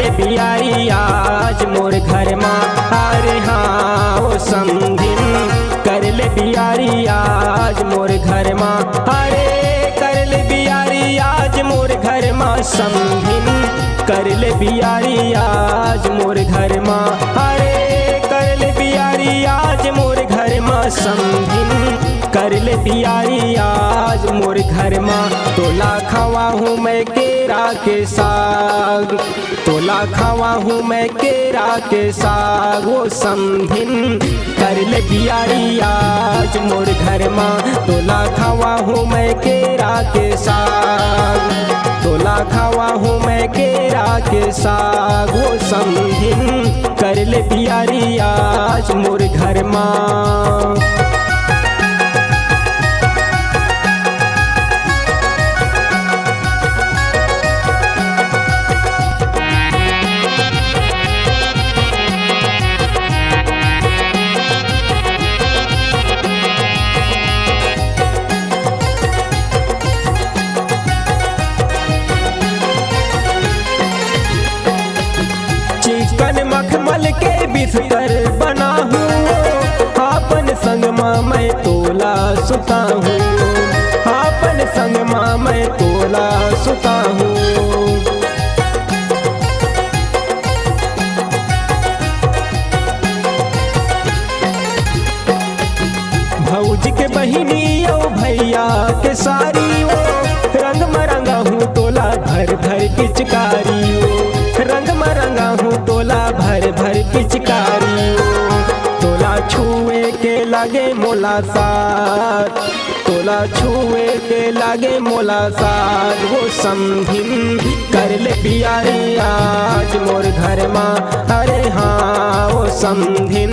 ले बियारी आज मोर घर माँ। अरे हाँ वो समधिन कर ले बियारी आज मोर घर माँ। अरे कर ले बियारी आज मोर घर माँ समधिन कर ले बियारी आज मोर घर माँ। अरे कर ले बियारी आज मोर घर माँ समधिन कर ले बियारी आज मोर घर माँ। तोला खावा हूँ मैं केरा के साग, तोला खावा हूँ मैं केरा के साग वो समधिन कर ले बियारी आज मोर घर माँ। तोला खावा हूँ मैं केरा के साग, तोला खावा हूँ मैं केरा के साग वो समधिन कर ले बियारी आज मोर घर माँ। चिकन मखमल के बिस्तर बना हूँ आपन संग माँ मैं तोला सुता हूँ, आपन संग माँ मैं तोला सुता हूँ। भौजी के बहिनी ओ भैया के सारी ओ रंग मरंगा हूँ तोला भर भर पिचकारी ओ, रंग मरंगा हूँ तोला भर भर पिचकारी ओ। तोला छुए के लागे मोला साथ, तोला छुए के लागे मोला साथ वो समधिन कर ले बियारी आज मोर घर माँ। अरे हाँ वो समधिन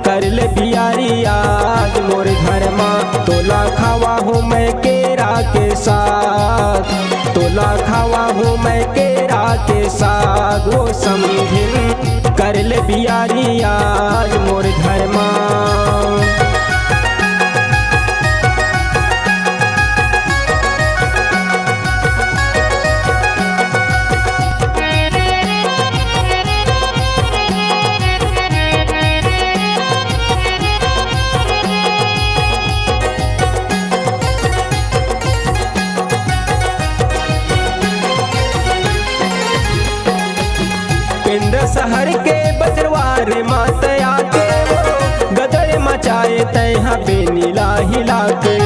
कर ले बियारी आज मोर घर माँ। तोला खावा हूँ मैं केरा के साग, तोला खावा हूँ मैं केरा के साग वो समधिन कर ले बियारी आज मोर घर माँ। पिंड शहर के बजरवार मातया के गदर मचाए तैहा बेनीला हिला के,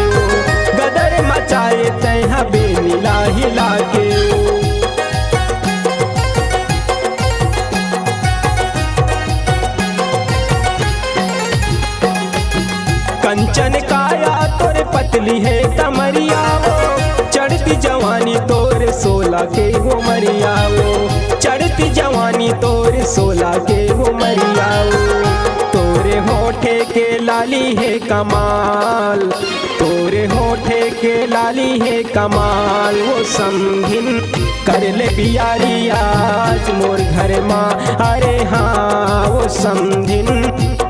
गदर मचाए तैहा बेनीला हिला के। कंचन काया तोरे पतली है कमरिया वो चढ़ती जवानी तोरे 16 के वो मरिया वो, चढ़ती जवानी तोरे 16 के वो मरिया वो। तोरे होठे के लाली है कमाल, तोरे होठे के लाली है कमाल वो समधिन कर ले बियारी आज मोर घर माँ। अरे हाँ वो समधिन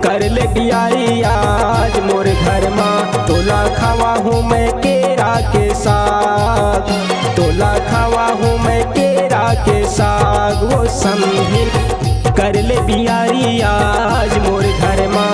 कर ले बियारी आज मोर घर माँ। तोला खावा हूँ मैं केरा के साग, तोला खावा हूँ मैं केरा के साग वो समधिन कर ले बियारी आज मोर घर माँ।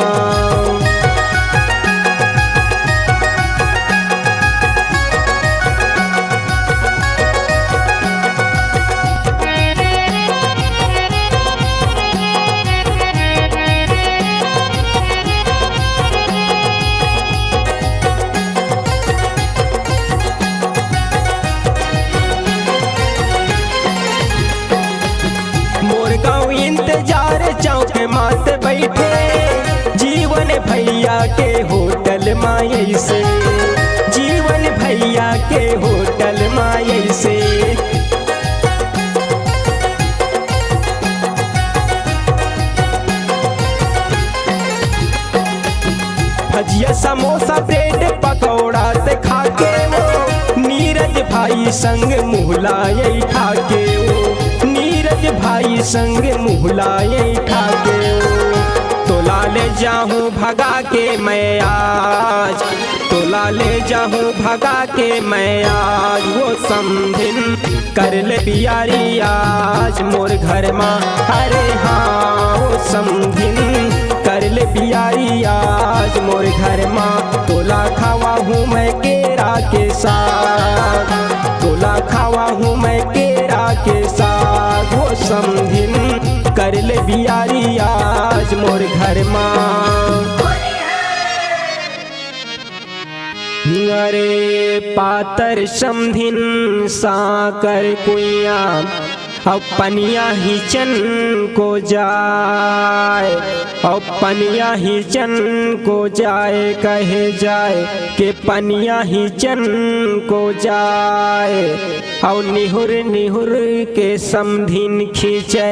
इंतजार चौक मात बैठे जीवन भैया के होटल माई से, जीवन भैया के होटल माई से। भजिया समोसा ब्रेड पकौड़ा से खाके वो नीरज भाई संग मुहलाए ठाके वो, नीरज भाई संग मुहलाए ठाके वो। तोला ले जाऊं भगा के मैं आज, तोला तोला ले जाऊं भगा के मैं आज वो समधिन कर ले बियारी आज मोर घर माँ। अरे हाँ वो समधिन कर ले बियारी आज मोर घर माँ। तोला खावा हूँ मैं केरा के साग, तोला खावा हूँ मैं केरा के साग। वो समधिन कर ले बियारी आज मोर घर माँ। अरे पातर समधिन साकर कुइया अब पनिया ही चन को जाए, अब पनिया ही चन को जाए कहे जाए कि पनिया ही चन को जाए। और निहुर निहुर के समधिन खींचे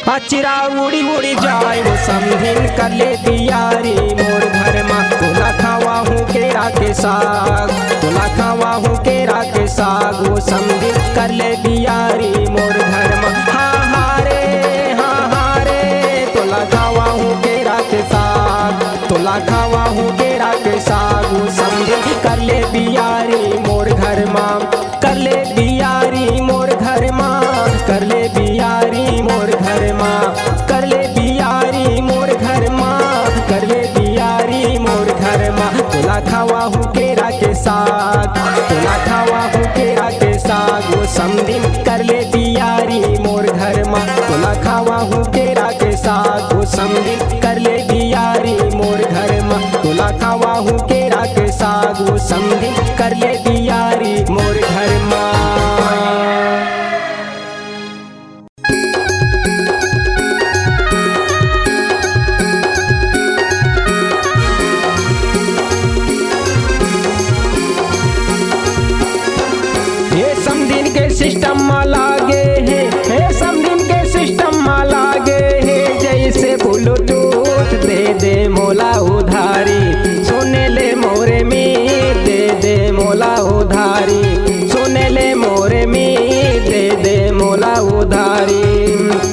अचरा उड़ी उड़ी जाए। वो समधिन कर ले बियारी मोर घर माँ। तोला खावा हूँ केरा के साग, तोला खावा हूँ केरा के साग। वो समधिन कर ले बियारी मोर घर माँ। हाँ हाँ रे तोला खावा हूँ केरा के साग, तोला खावा हूँ केरा के साग। वो समधिन कर ले बियारी मोर घर माँ, कर ले बियारी मोर घर माँ, कर ले बियारी मोर घर माँ, कर ले बियारी मोर घर माँ, कर ले बियारी मोर घर माँ। तोला खावा हूँ केरा के साग, तोला खावा हूँ केरा के साग। वो समधिन कर ले बियारी मोर घर माँ। तोला खावा हूँ केरा के साग। वो समधिन कर ले बियारी मोर घर माँ। तोला खावा हूँ केरा के साग। वो समधिन कर ले बियारी मोर घर माँ। सिस्टम में लागे है, हे समधिन के सिस्टम में लागे है। जैसे ब्लूटूथ दे दे मोला उधारी, सोने ले मोरे में दे दे मोला उधारी, सोने ले मोरे में दे दे मोला उधारी।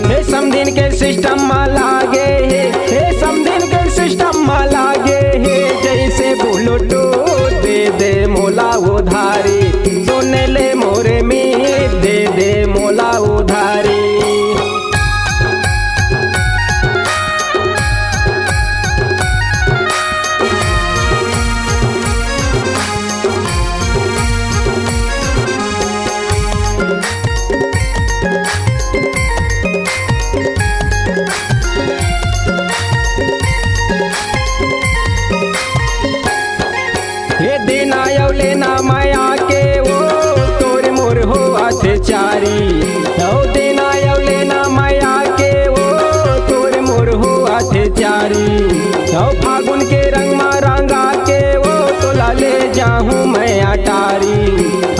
हे समधिन के सिस्टम में लागे है, हे समधिन के सिस्टम में लागे है। जैसे ब्लूटूथ दे दे मोला उधारी, सोने ले मोरे में दे दे मोला उधारी। ये देना यो लेना माया के वो तोर मोर हो अत्याचारी। यो देना यो लेना माया के वो तोर मोर हो अत्याचारी। यो फागुन के रंग मा रंगा के वो तोला ले जाऊं मैं अटारी।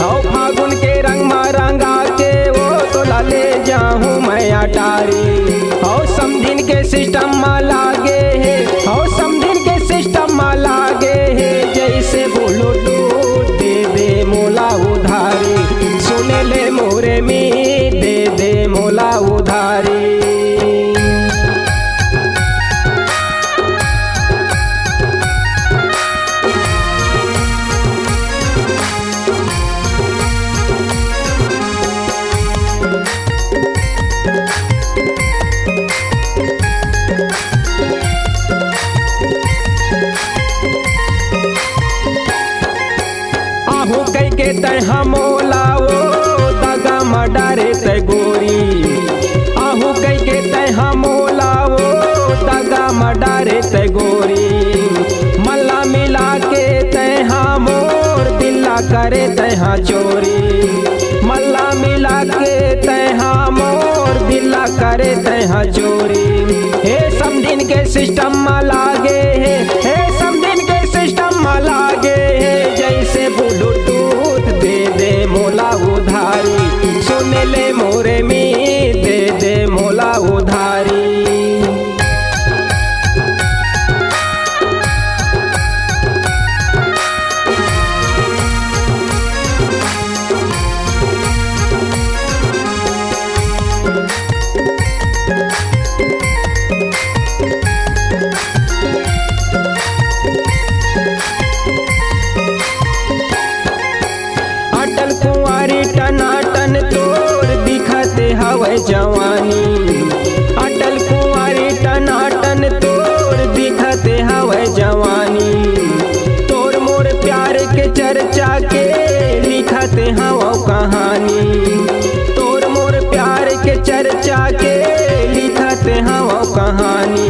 यो फागुन के रंग मा रंगा के वो तोला ले जाऊं मैं अटारी। यो समधिन के सिस्टम मा लागे है, यो समधिन के सिस्टम मा लागे है। जैसे बोलो दे दे मोला उधारी, सुने ले मोरे में दे दे मोला उधारी। आहू कई के तह मोला वो दगा मडारे तय गोरी। आहू कई के तह मोला वो दगा मडारे तय गोरी। मल्ला मिला के तह मोर दिल्ला करे तह चोरी। मल्ला मिला के तह मोर दिल्ला करे तह चोरी। हे समधिन के सिस्टम में लागे है, हे समधिन के सिस्टम में लागे है। जैसे ब्लूटूथ दे दे मोला उधारी, सुन ले मोरे में दे दे मोला उधारी। हवे जवानी। अटल कुंवारी टनाटन तोर दिखते हवे जवानी। तोर मोर प्यार के चर्चा के लिखते हवा कहानी। तोर मोर प्यार के चर्चा के लिखते हवा कहानी।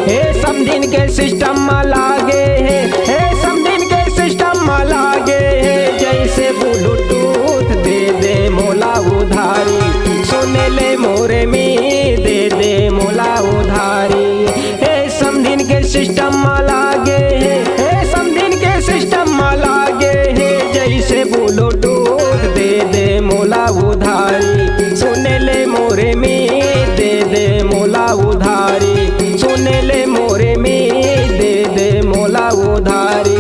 हे समधिन के सिस्टम में लागे है, हे समधिन के सिस्टम में लागे है। जैसे ब्लूटूथ दे दे मोला उधारी, सुन ले मोरे में दे दे मोला उधारी। हे समधिन के सिस्टम में लागे है, हे समधिन के सिस्टम में लागे है। जैसे ब्लूटूथ दे दे मोला उधारी, सुन ले मोरे में दे दे मोला उधारी। सुन ले मोरे में दे दे मोला उधारी।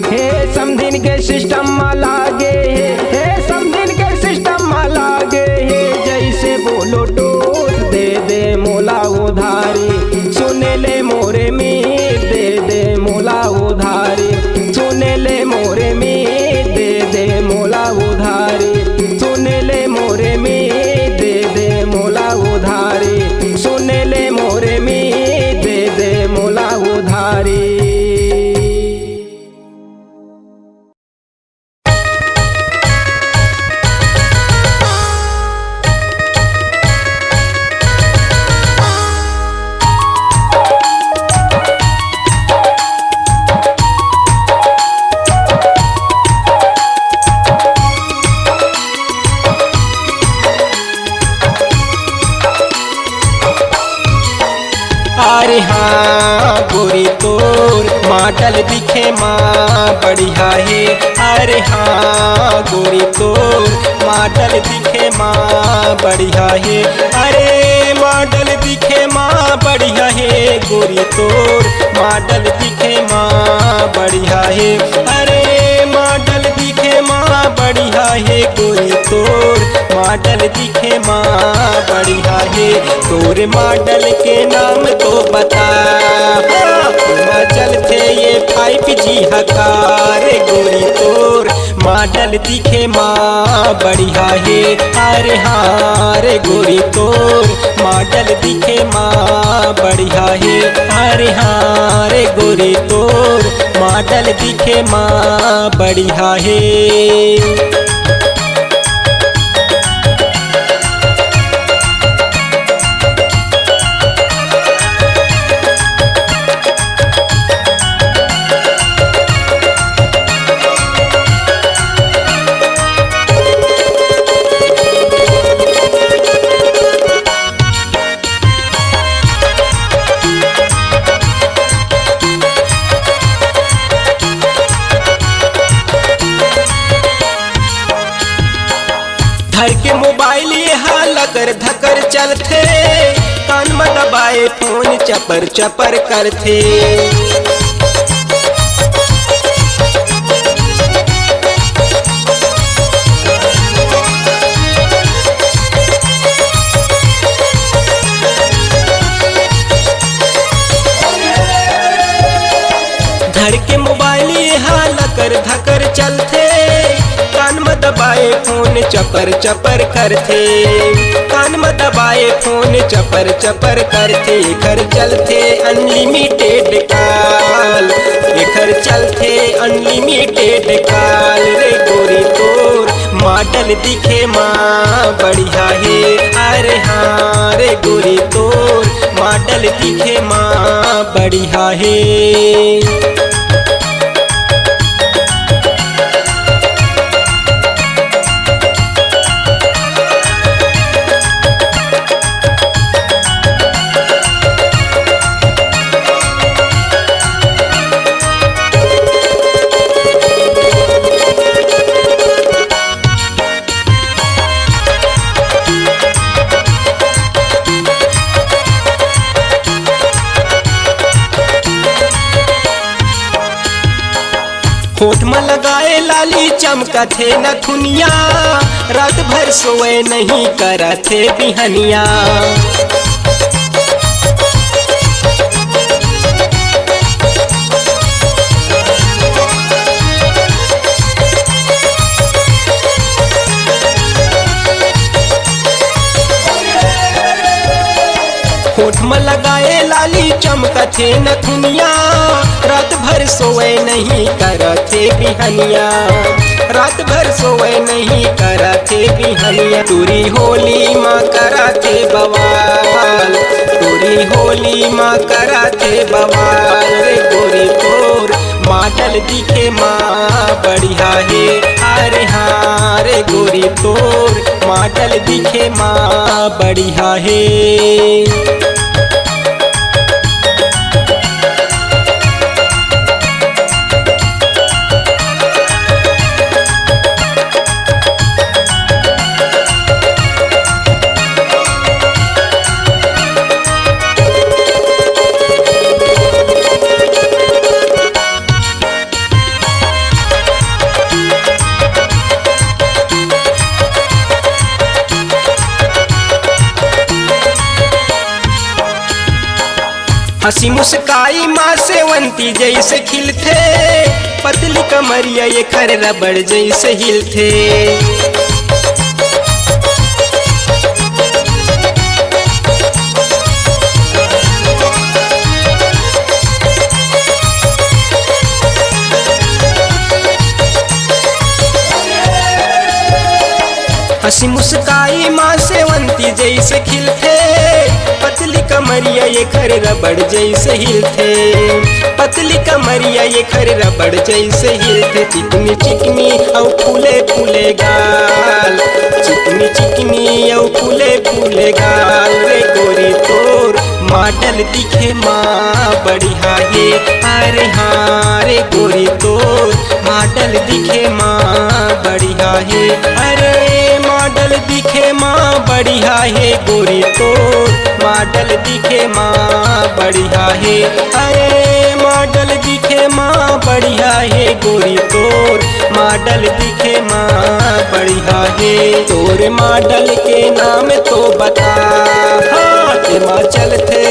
हे समधिन के सिस्टम में लागे है, हे समधिन के सिस्टम में लागे है। जैसे ब्लूटूथ दे दे मोला उधारी, सुन ले मोरे में दे दे मोला उधारी। सुन ले मोरे में दे दे मोला उधारी। सुन ले मोरे में दे दे मोला उधारी। सुन ले मोरे में दे दे मोला उधारी। अरे हाँ गोरी तोर मॉडल दिखे माँ बढ़िया है। अरे हाँ गोरी तोर मॉडल दिखे माँ बढ़िया है। अरे मॉडल दिखे माँ बढ़िया है। गोरी तोर मॉडल दिखे माँ बढ़िया है। अरे मॉडल दिखे माँ बढ़िया है। गोरी तोर मॉडल दिखे माँ बढ़िया है। तोर मॉडल के नाम तो बता, चलते ये 5G हकार। गोरी तोर मॉडल दिखे माँ बढ़िया है। अरे हाँ रे गोरी तोर मॉडल दिखे माँ बढ़िया है। अरे हाँ रे गोरी तोर मॉडल दिखे माँ बढ़िया है। धर के मोबाइल यहाँ लकर धकर चलते, कान में दबाए फोन चपर चपर करते। धर के मोबाइल यहाँ लकर धकर चलते, कान में दबाए फोन चपर चपर करते। कान में दबाए फोन चपर चपर करते। घर चलते अनलिमिटेड कॉल, घर चलते अनलिमिटेड कॉल। रे गोरी तोर मॉडल दिखे माँ बढ़िया है। अरे हाँ रे गोरी तोर मॉडल दिखे माँ बढ़िया है। होठ में लगाए लाली चमका थे नथुनिया, रात भर सोए नहीं करा थे बिहनिया। लाली चमकथे नथुनिया, रात भर सोए नहीं करथे बिहनिया, रात भर सोए नहीं करथे बिहनिया। तुरी होली माँ कराथे बवाल, तुरी होली माँ कराथे बवाल रे गोरी तोर मॉडल दिखे माँ बढ़िया है। अरे हाँ रे गोरी तोर मॉडल दिखे माँ बढ़िया है। हंसी मुस्काई माँ सेवंती जैसे खिलथे, पतली कमरिया ये खर रबड़ जैसे हिलथे। हंसी मुस्काई माँ सेवंती जैसे खिलथे, पतली कमरिया ये खर रबड़ जैसे हिलथे, पतली कमरिया ये खर रबड़ जैसे हिलथे। चिकनी चिकनी और फूले फूले गाल, चिकनी चिकनी और फूले फूले गाल रे गोरी तोर मॉडल दिखे माँ बढ़िया है। अरे हाँ रे गोरी तोर मॉडल दिखे माँ बढ़िया है। अरे मॉडल दिखे माँ बढ़िया है गोरी तोर मॉडल दिखे माँ बढ़िया है। अरे मॉडल दिखे माँ बढ़िया है गोरी तोर मॉडल दिखे माँ बढ़िया है। तोर मॉडल के नाम तो बता, हाथ माँ चलते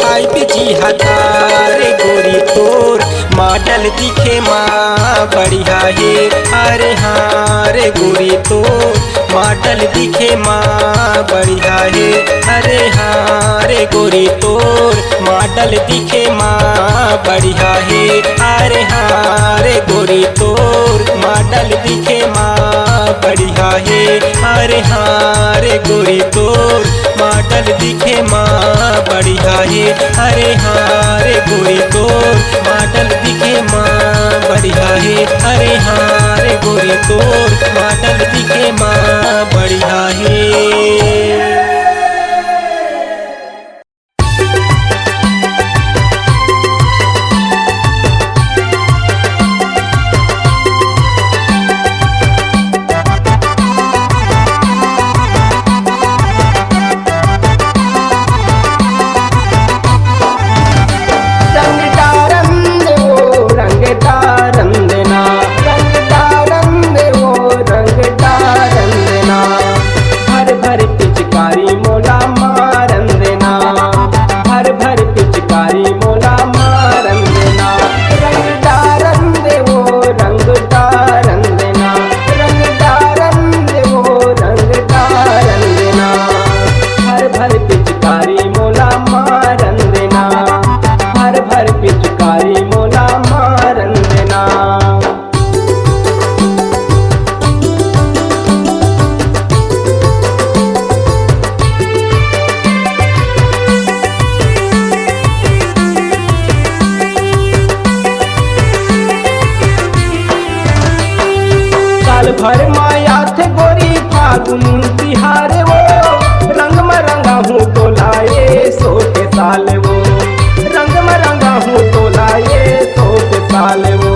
5G हथारे गोरी तोर मॉडल दिखे माँ बढ़िया है। अरे हाँ रे गोरी तोर मॉडल दिखे माँ बढ़िया है। अरे हाँ रे गोरी तोर मॉडल दिखे माँ बढ़िया है। अरे हाँ रे गोरी तोर मॉडल दिखे माँ बढ़िया है। अरे हाँ रे गोरी तोर मॉडल दिखे माँ बढ़िया है। अरे हाँ रे गोरी तोर मॉडल दिखे माँ बढ़िया है। अरे हाँ रे गोरी तोर मॉडल दिखे माँ बढ़िया है। भर माया थे गोरी फागुन तिहार वो, रंग में रंगा हूँ तो लाए 100 के साल वो, रंग में रंगा हूँ तो लाए 100 के साल वो।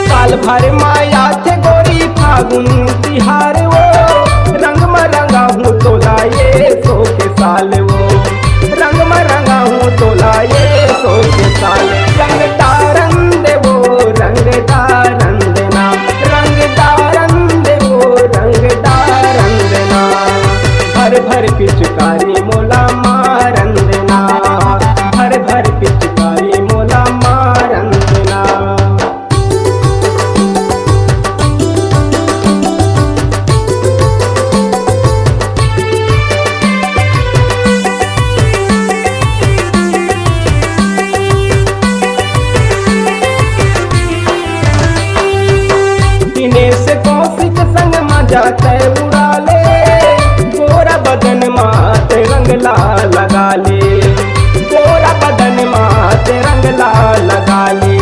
साल भर माया थे गोरी फागुन तिहार वो, रंग में रंगा हूँ तो लाए 100 के साल वो, रंग में रंगा हूँ तो लाए 100 के साल। रंग तारा मजा तय उड़ा ले, गोरा बदन मात रंग लाल लगा ले, गोरा बदन मात रंग लाल लगा ले।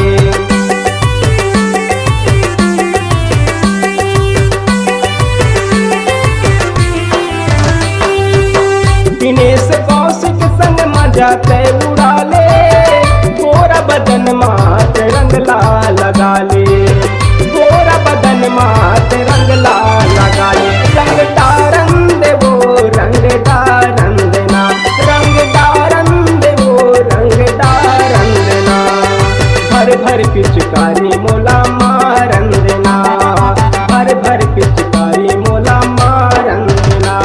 दिनेश कौशिक संग मजा तय उड़ा ले, गोरा बदन मात रंग लाल लगा ले, गोरा बदन मात रंग लाल लगा ले। रंग डारन दे वो रंग डारन देना, रंग डारन दे वो रंग डारन देना, भर भर पिचकारी मोला मारन देना, भर भर पिचकारी मोला मारन देना।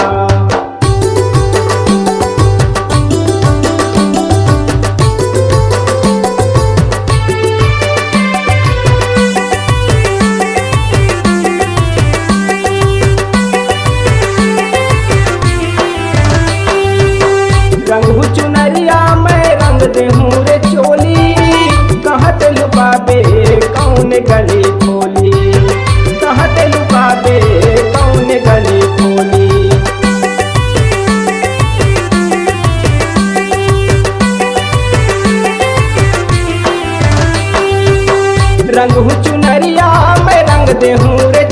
रंग चुनरिया मैं रंग देहूँ रे चोली, कहत लुकाबे कौन गली खोली, कहत लुकाबे कौन गली खोली। रंग चुनरिया मैं रंग देहूँ रे